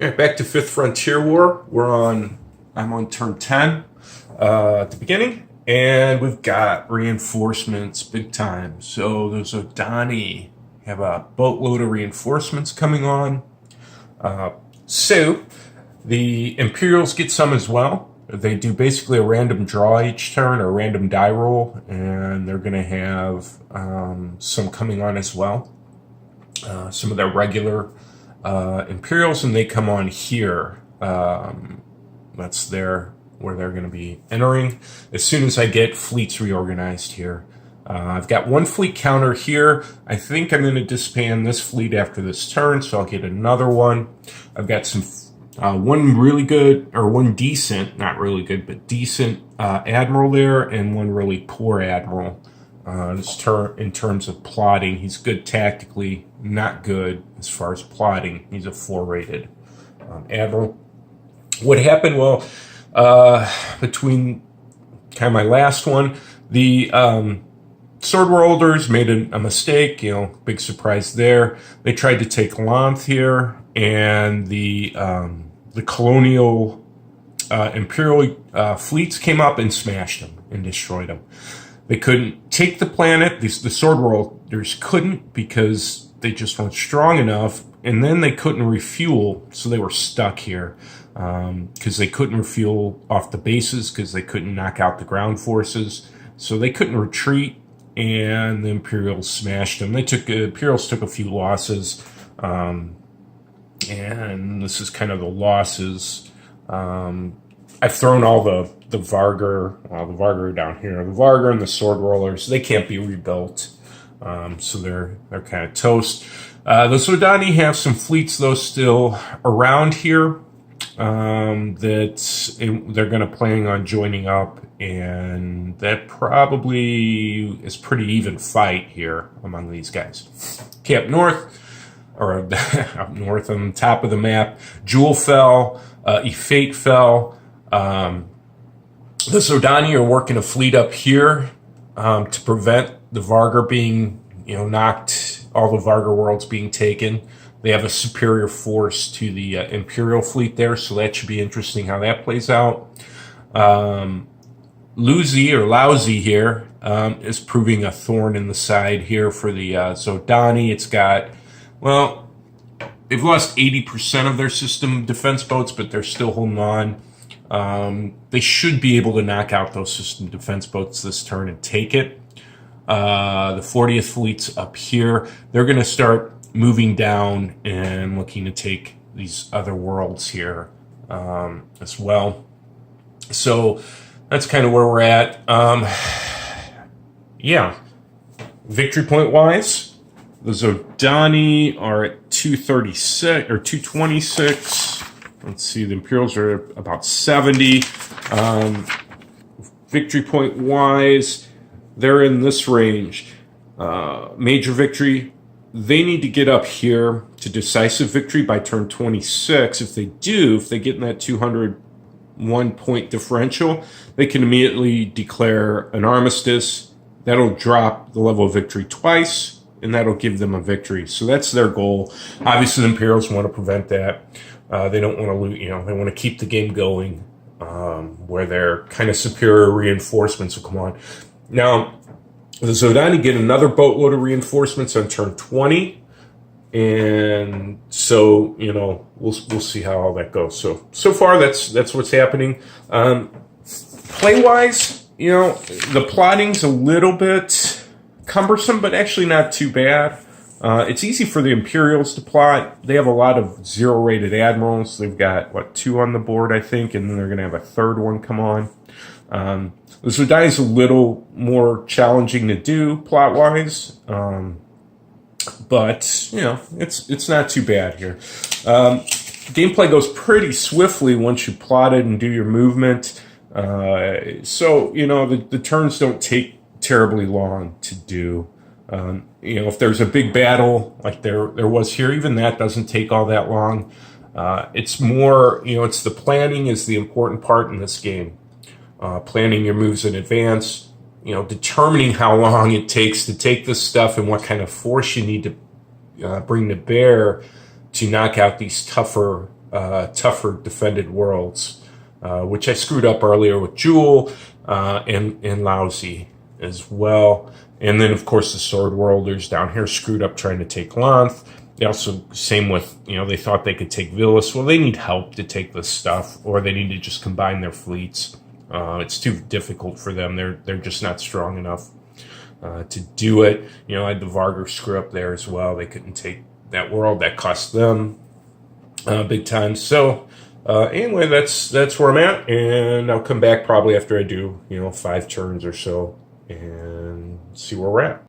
All right, back to Fifth Frontier War. I'm on turn 10 at the beginning, and we've got reinforcements big time. So those Odani have a boatload of reinforcements coming on. So the Imperials get some as well. They do basically a random draw each turn or a random die roll, and they're going to have some coming on as well. Some of their regular Imperials, and they come on here. That's where they're going to be entering. As soon as I get fleets reorganized here. I've got one fleet counter here. I think I'm going to disband this fleet after this turn, so I'll get another one. I've got some one really good, or one decent, not really good, but decent admiral there, and one really poor admiral. In terms of plotting, he's good tactically, not good as far as plotting. He's a 4 rated admiral. What happened? Well, between kind of my last one, the Sword Worlders made a mistake. Big surprise there. They tried to take Lanth here, and the colonial imperial fleets came up and smashed them and destroyed them. They couldn't take the planet. The Sword Worlders couldn't because they just weren't strong enough, and then they couldn't refuel, so they were stuck here because they couldn't refuel off the bases because they couldn't knock out the ground forces, so they couldn't retreat, and the Imperials smashed them. Imperials took a few losses, and this is kind of the losses. I've thrown all the Vargar, the Vargar down here. The Vargar and the Sword Rollers, they can't be rebuilt, so they're kind of toast. The Sodani have some fleets, though, still around here that they're going to plan on joining up, and that probably is pretty even fight here among these guys. Okay, up north, or up north on the top of the map, Jewel fell, Efate fell. The Sodani are working a fleet up here to prevent the Vargar being, knocked, all the Vargar worlds being taken. They have a superior force to the Imperial fleet there, so that should be interesting how that plays out. Lousy here is proving a thorn in the side here for the Sodani. It's got, well, they've lost 80% of their system defense boats, but they're still holding on. They should be able to knock out those system defense boats this turn and take it. The 40th fleet's up here. They're going to start moving down and looking to take these other worlds here as well. So that's kind of where we're at. Yeah. Victory point wise, the Zodani are at 236 or 226. Let's see, the Imperials are about 70. Victory point wise, they're in this range. Major victory, they need to get up here to decisive victory by turn 26. If they get in that 201 point differential, they can immediately declare an armistice. That'll drop the level of victory twice, and that'll give them a victory. So that's their goal. Obviously, the Imperials want to prevent that. They don't want to lose, they want to keep the game going where their kind of superior reinforcements will come on. Now, the Zodani get another boatload of reinforcements on turn 20. And so, we'll see how all that goes. So far, that's what's happening. Play-wise, the plotting's a little bit cumbersome, but actually not too bad. It's easy for the Imperials to plot. They have a lot of 0-rated admirals. They've got, 2 on the board, I think, and then they're going to have a third one come on. The Sudai is a little more challenging to do plot-wise, but, it's not too bad here. Gameplay goes pretty swiftly once you plot it and do your movement. So, the turns don't take terribly long to do. If there's a big battle like there was here, even that doesn't take all that long. It's more, it's the planning is the important part in this game. Planning your moves in advance, determining how long it takes to take this stuff and what kind of force you need to bring to bear to knock out these tougher tougher defended worlds, which I screwed up earlier with Jewel and Lousy as well. And then, of course, the Sword Worlders down here screwed up trying to take Lanth. They also, same with, they thought they could take Villas. Well, they need help to take this stuff, or they need to just combine their fleets. It's too difficult for them. They're just not strong enough to do it. I had the Vargur screw up there as well. They couldn't take that world. That cost them big time. So anyway, that's where I'm at, and I'll come back probably after I do 5 turns or so and see where we're at.